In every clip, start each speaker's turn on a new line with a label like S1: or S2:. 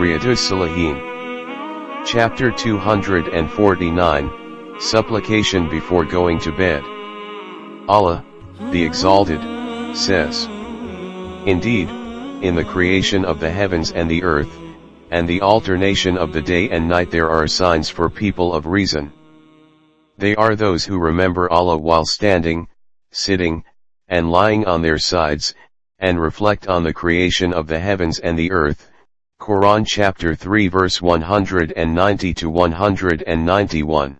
S1: Riyadus Salihin. Chapter 249, Supplication Before Going to Bed. Allah, the Exalted, says, "Indeed, in the creation of the heavens and the earth, and the alternation of the day and night there are signs for people of reason. They are those who remember Allah while standing, sitting, and lying on their sides, and reflect on the creation of the heavens and the earth." Quran chapter 3 verse 190 to 191.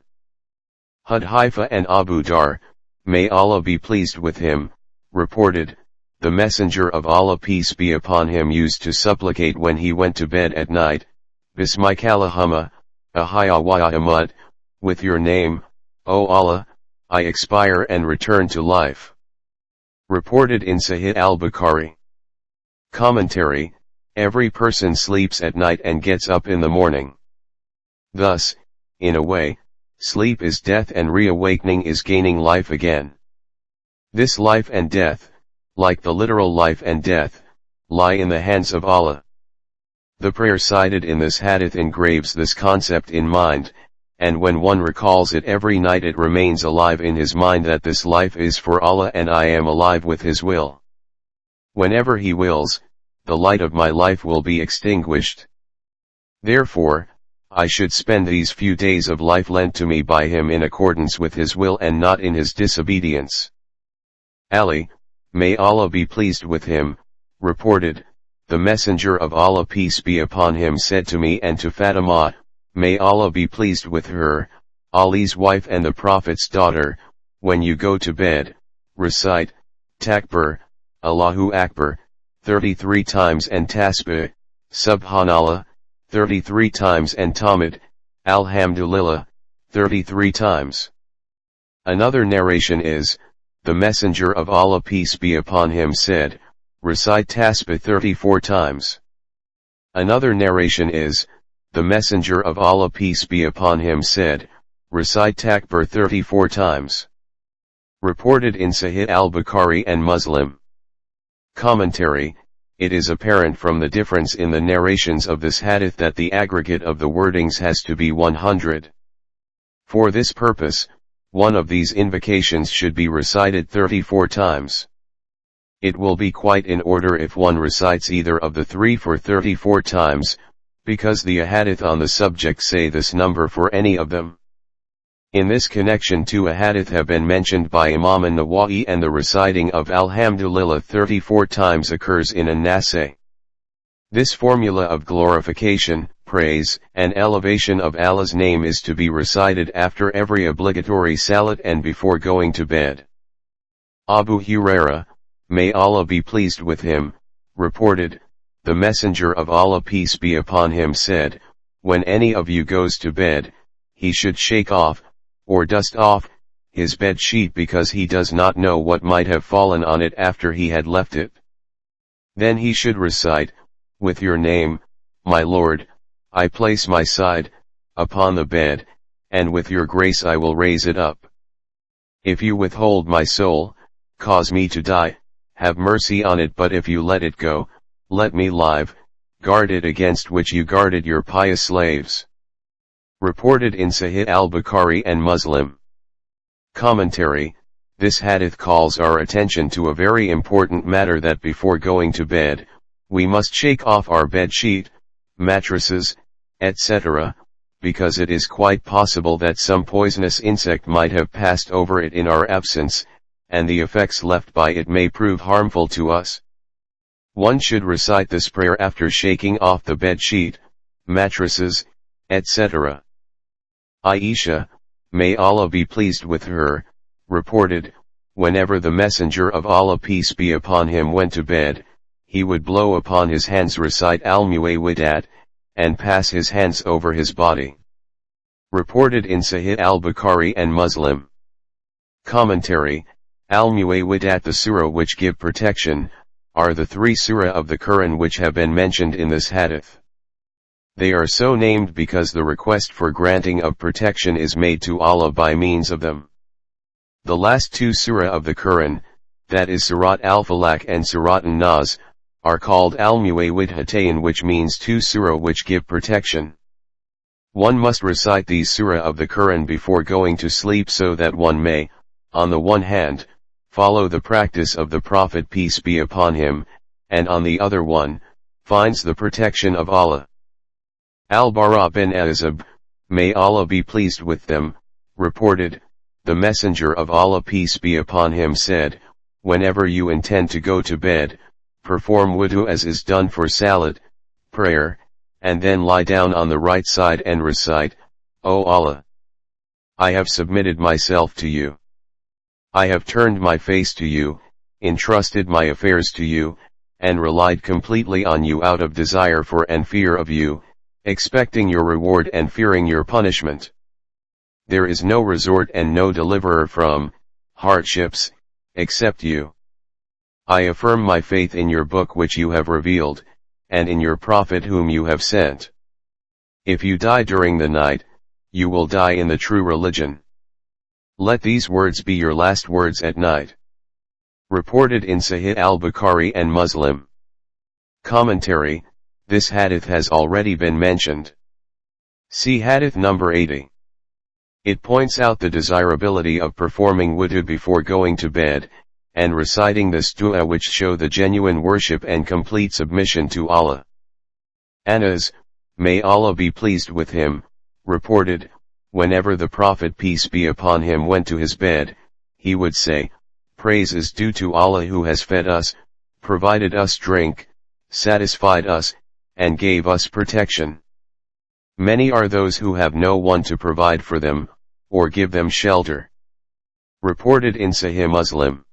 S1: Hudhaifa and Abu Dar, may Allah be pleased with him, reported, the Messenger of Allah peace be upon him used to supplicate when he went to bed at night, Bismikallahumma, ahya wa amut, with your name, O Allah, I expire and return to life. Reported in Sahih al-Bukhari. Commentary: every person sleeps at night and gets up in the morning. Thus, in a way, sleep is death and reawakening is gaining life again. This life and death, like the literal life and death, lie in the hands of Allah. The prayer cited in this hadith engraves this concept in mind, and when one recalls it every night it remains alive in his mind that this life is for Allah and I am alive with His will. Whenever He wills, the light of my life will be extinguished. Therefore, I should spend these few days of life lent to me by Him in accordance with His will and not in His disobedience. Ali, may Allah be pleased with him, reported, the Messenger of Allah peace be upon him said to me and to Fatima, may Allah be pleased with her, Ali's wife and the Prophet's daughter, when you go to bed, recite, Takbir, Allahu Akbar, 33 times and Tasbih, Subhanallah, 33 times and Tahmid, Alhamdulillah, 33 times. Another narration is, the Messenger of Allah peace be upon him said, recite Tasbih 34 times. Another narration is, the Messenger of Allah peace be upon him said, recite Takbir 34 times. Reported in Sahih al-Bukhari and Muslim. Commentary: it is apparent from the difference in the narrations of this hadith that the aggregate of the wordings has to be 100. For this purpose, one of these invocations should be recited 34 times. It will be quite in order if one recites either of the three for 34 times, because the ahadith on the subject say this number for any of them. In this connection two ahadith have been mentioned by Imam an-Nawawi and the reciting of Alhamdulillah 34 times occurs in an-Nasai. This formula of glorification, praise, and elevation of Allah's name is to be recited after every obligatory salat and before going to bed. Abu Huraira, may Allah be pleased with him, reported, the Messenger of Allah peace be upon him said, when any of you goes to bed, he should shake off, or dust off, his bed sheet because he does not know what might have fallen on it after he had left it. Then he should recite, with your name, my Lord, I place my side, upon the bed, and with your grace I will raise it up. If you withhold my soul, cause me to die, have mercy on it, but if you let it go, let me live, guard it against which you guarded your pious slaves. Reported in Sahih al-Bukhari and Muslim. Commentary: this hadith calls our attention to a very important matter that before going to bed, we must shake off our bed sheet, mattresses, etc., because it is quite possible that some poisonous insect might have passed over it in our absence, and the effects left by it may prove harmful to us. One should recite this prayer after shaking off the bed sheet, mattresses, etc. Aisha, may Allah be pleased with her, reported, whenever the Messenger of Allah peace be upon him went to bed, he would blow upon his hands, recite Al-Muwawwidat, and pass his hands over his body. Reported in Sahih al-Bukhari and Muslim. Commentary: Al-Muwawwidat, the surah which give protection, are the three surah of the Quran which have been mentioned in this hadith. They are so named because the request for granting of protection is made to Allah by means of them. The last two surah of the Quran, that is Surat al-Falaq and Surat an-Nas, are called al-Muawwidhatayn, which means two surah which give protection. One must recite these surah of the Quran before going to sleep so that one may, on the one hand, follow the practice of the Prophet peace be upon him, and on the other one, finds the protection of Allah. Al-Bara bin Azib, may Allah be pleased with them, reported, the Messenger of Allah peace be upon him said, whenever you intend to go to bed, perform wudu as is done for salat, prayer, and then lie down on the right side and recite, O Allah, I have submitted myself to you. I have turned my face to you, entrusted my affairs to you, and relied completely on you out of desire for and fear of you, expecting your reward and fearing your punishment. There is no resort and no deliverer from hardships, except you. I affirm my faith in your book which you have revealed, and in your Prophet whom you have sent. If you die during the night, you will die in the true religion. Let these words be your last words at night. Reported in Sahih al-Bukhari and Muslim. Commentary, this hadith has already been mentioned. See hadith number 80. It points out the desirability of performing wudu before going to bed, and reciting this dua which show the genuine worship and complete submission to Allah. Anas, may Allah be pleased with him, reported, whenever the Prophet peace be upon him went to his bed, he would say, praise is due to Allah who has fed us, provided us drink, satisfied us, and gave us protection. Many are those who have no one to provide for them, or give them shelter. Reported in Sahih Muslim.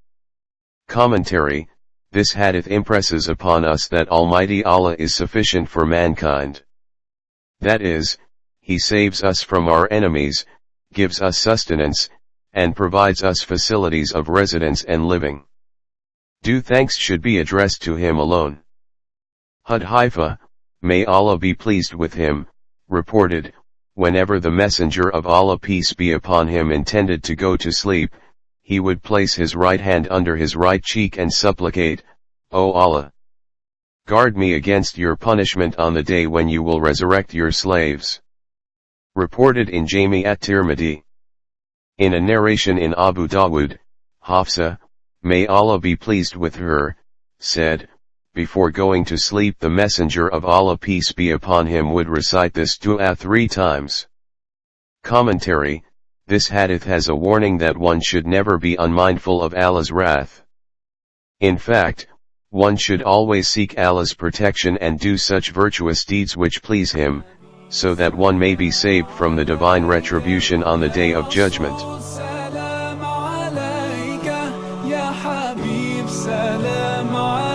S1: Commentary, this hadith impresses upon us that Almighty Allah is sufficient for mankind. That is, He saves us from our enemies, gives us sustenance, and provides us facilities of residence and living. Due thanks should be addressed to Him alone. Hudhaifa, may Allah be pleased with him, reported, whenever the Messenger of Allah peace be upon him intended to go to sleep, he would place his right hand under his right cheek and supplicate, O Allah, guard me against your punishment on the day when you will resurrect your slaves. Reported in Jami at-Tirmidhi. In a narration in Abu Dawud, Hafsa, may Allah be pleased with her, said, before going to sleep the Messenger of Allah peace be upon him would recite this dua 3 times. Commentary, this hadith has a warning that one should never be unmindful of Allah's wrath. In fact, one should always seek Allah's protection and do such virtuous deeds which please Him, so that one may be saved from the divine retribution on the day of judgment.
S2: سلام